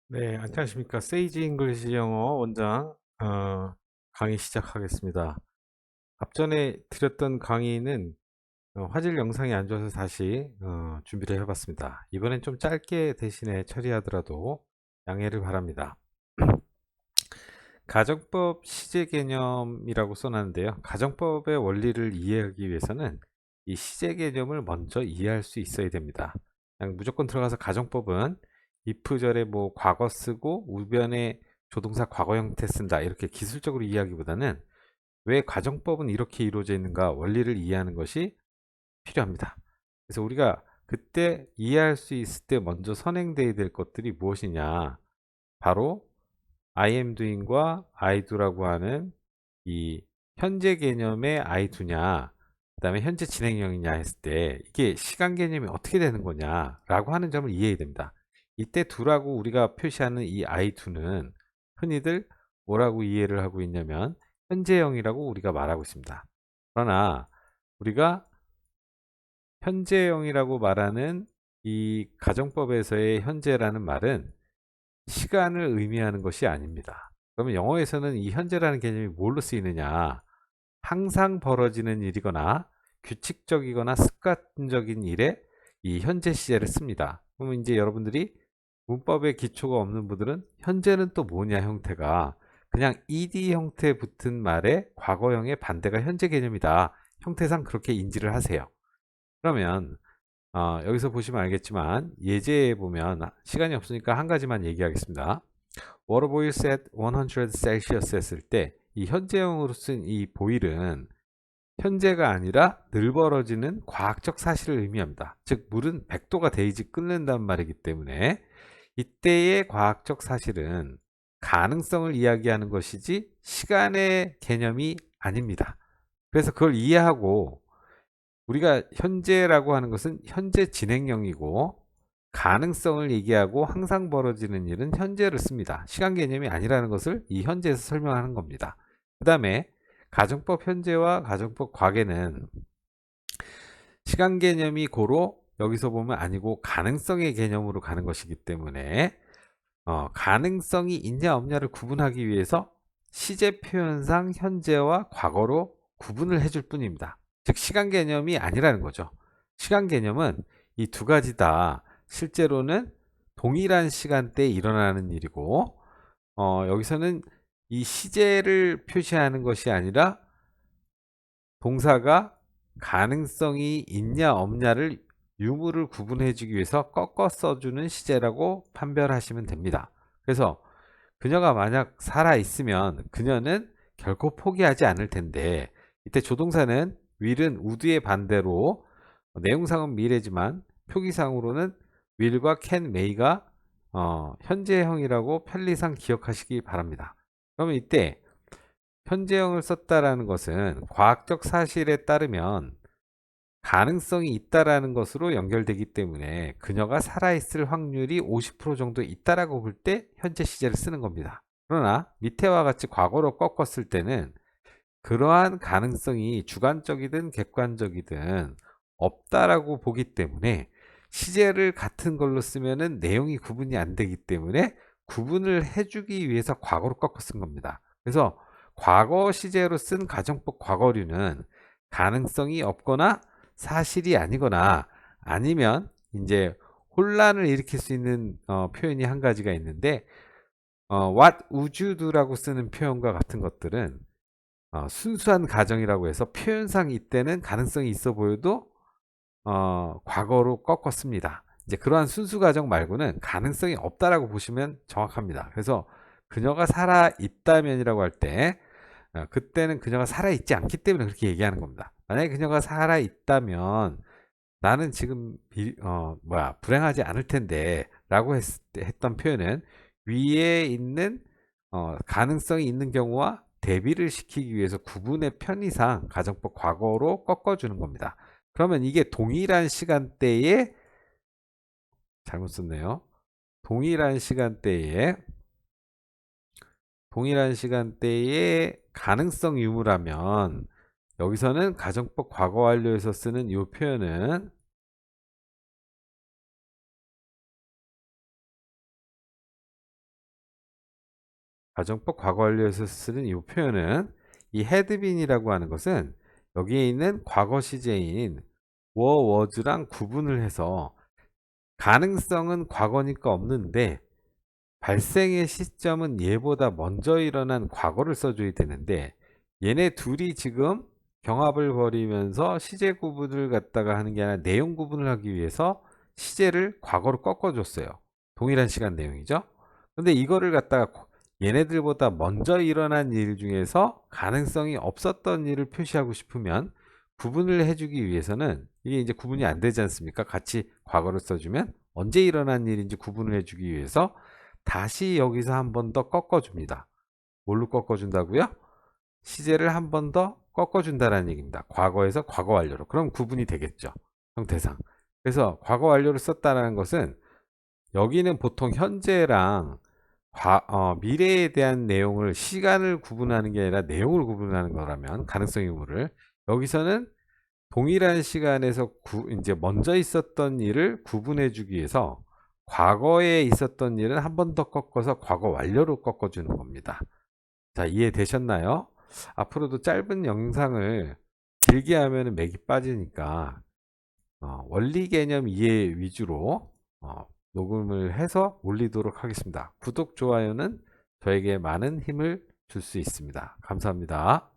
네, 안녕하십니까. 세이지 잉글리시 영어 원장 강의 시작하겠습니다. 앞전에 드렸던 강의는 화질 영상이 안 좋아서 다시 준비를 해봤습니다. 이번엔 좀 짧게 대신에 처리하더라도 양해를 바랍니다. 가정법 시제 개념이라고 써놨는데요. 가정법의 원리를 이해하기 위해서는 이 시제 개념을 먼저 이해할 수 있어야 됩니다. 그냥 무조건 들어가서 가정법은 if절에 뭐 과거 쓰고 우변에 조동사 과거 형태 쓴다 이렇게 기술적으로 이해하기보다는 왜 가정법은 이렇게 이루어져 있는가 원리를 이해하는 것이 필요합니다. 그래서 우리가 그때 이해할 수 있을 때 먼저 선행돼야 될 것들이 무엇이냐, 바로 I am doing과 I do라고 하는 이 현재 개념의 I do냐, 그 다음에 현재 진행형이냐 했을 때 이게 시간 개념이 어떻게 되는 거냐 라고 하는 점을 이해해야 됩니다. 이때 do라고 우리가 표시하는 이 I do는 흔히들 뭐라고 이해를 하고 있냐면 현재형이라고 우리가 말하고 있습니다. 그러나 우리가 현재형이라고 말하는 이 가정법에서의 현재라는 말은 시간을 의미하는 것이 아닙니다. 그러면 영어에서는 이 현재라는 개념이 뭘로 쓰이느냐? 항상 벌어지는 일이거나 규칙적이거나 습관적인 일에 이 현재 시제를 씁니다. 그러면 이제 여러분들이 문법에 기초가 없는 분들은 현재는 또 뭐냐 형태가 그냥 ed 형태 붙은 말의 과거형의 반대가 현재 개념이다. 형태상 그렇게 인지를 하세요. 그러면 여기서 보시면 알겠지만 예제에 보면 시간이 없으니까 한 가지만 얘기하겠습니다. Water boils at 100 Celsius 했을 때 이 현재형으로 쓴 이 boil은 현재가 아니라 늘 벌어지는 과학적 사실을 의미합니다. 즉 물은 100도가 돼야지 끓는다는 말이기 때문에 이때의 과학적 사실은 가능성을 이야기하는 것이지 시간의 개념이 아닙니다. 그래서 그걸 이해하고 우리가 현재라고 하는 것은 현재 진행형이고 가능성을 얘기하고 항상 벌어지는 일은 현재를 씁니다. 시간 개념이 아니라는 것을 이 현재에서 설명하는 겁니다. 그 다음에 가정법 현재와 가정법 과거는 시간 개념이 고로 여기서 보면 아니고 가능성의 개념으로 가는 것이기 때문에 가능성이 있냐 없냐를 구분하기 위해서 시제 표현상 현재와 과거로 구분을 해줄 뿐입니다. 즉 시간 개념이 아니라는 거죠. 시간 개념은 이 두 가지 다 실제로는 동일한 시간대에 일어나는 일이고 여기서는 이 시제를 표시하는 것이 아니라 동사가 가능성이 있냐 없냐를 유무를 구분해 주기 위해서 꺾어 써주는 시제라고 판별하시면 됩니다. 그래서 그녀가 만약 살아 있으면 그녀는 결코 포기하지 않을 텐데 이때 조동사는 will은 would의 반대로 내용상은 미래지만 표기상으로는 will과 can, may가 현재형이라고 편리상 기억하시기 바랍니다. 그러면 이때 현재형을 썼다라는 것은 과학적 사실에 따르면 가능성이 있다라는 것으로 연결되기 때문에 그녀가 살아있을 확률이 50% 정도 있다라고 볼 때 현재 시제를 쓰는 겁니다. 그러나 밑에와 같이 과거로 꺾었을 때는 그러한 가능성이 주관적이든 객관적이든 없다라고 보기 때문에 시제를 같은 걸로 쓰면은 내용이 구분이 안 되기 때문에 구분을 해주기 위해서 과거로 꺾어 쓴 겁니다. 그래서 과거 시제로 쓴 가정법 과거류는 가능성이 없거나 사실이 아니거나 아니면 이제 혼란을 일으킬 수 있는 표현이 한 가지가 있는데 what would you do라고 쓰는 표현과 같은 것들은 순수한 가정이라고 해서 표현상 이때는 가능성이 있어 보여도 과거로 꺾었습니다. 이제 그러한 순수 가정 말고는 가능성이 없다라고 보시면 정확합니다. 그래서 그녀가 살아 있다면이라고 할 때 그때는 그녀가 살아 있지 않기 때문에 그렇게 얘기하는 겁니다. 만약에 그녀가 살아 있다면 나는 지금 불행하지 않을 텐데라고 했던 표현은 위에 있는 가능성이 있는 경우와 대비를 시키기 위해서 구분의 편의상 가정법 과거로 꺾어주는 겁니다. 그러면 이게 잘못 썼네요. 동일한 시간대에 가능성 유무라면 여기서는 가정법 과거 완료에서 쓰는 이 표현은 가정법 과거 완료에서 쓰는 이 표현은 이 had been이라고 하는 것은 여기에 있는 과거 시제인 were, was랑 구분을 해서 가능성은 과거니까 없는데 발생의 시점은 얘보다 먼저 일어난 과거를 써줘야 되는데 얘네 둘이 지금 경합을 벌이면서 시제 구분을 갖다가 하는 게 아니라 내용 구분을 하기 위해서 시제를 과거로 꺾어줬어요. 동일한 시간 내용이죠. 근데 이거를 갖다가 얘네들보다 먼저 일어난 일 중에서 가능성이 없었던 일을 표시하고 싶으면 구분을 해주기 위해서는 이게 이제 구분이 안 되지 않습니까? 같이 과거를 써주면 언제 일어난 일인지 구분을 해주기 위해서 다시 여기서 한 번 더 꺾어줍니다. 뭘로 꺾어준다고요? 시제를 한 번 더 꺾어준다라는 얘기입니다. 과거에서 과거 완료로. 그럼 구분이 되겠죠. 형태상. 그래서 과거 완료를 썼다는 것은 여기는 보통 현재랑 미래에 대한 내용을 시간을 구분하는 게 아니라 내용을 구분하는 거라면 가능성 의무를 여기서는 동일한 시간에서 이제 먼저 있었던 일을 구분해 주기 위해서 과거에 있었던 일은 한 번 더 꺾어서 과거 완료로 꺾어주는 겁니다. 자, 이해되셨나요? 앞으로도 짧은 영상을 길게 하면 맥이 빠지니까 원리 개념 이해 위주로 녹음을 해서 올리도록 하겠습니다. 구독, 좋아요는 저에게 많은 힘을 줄 수 있습니다. 감사합니다.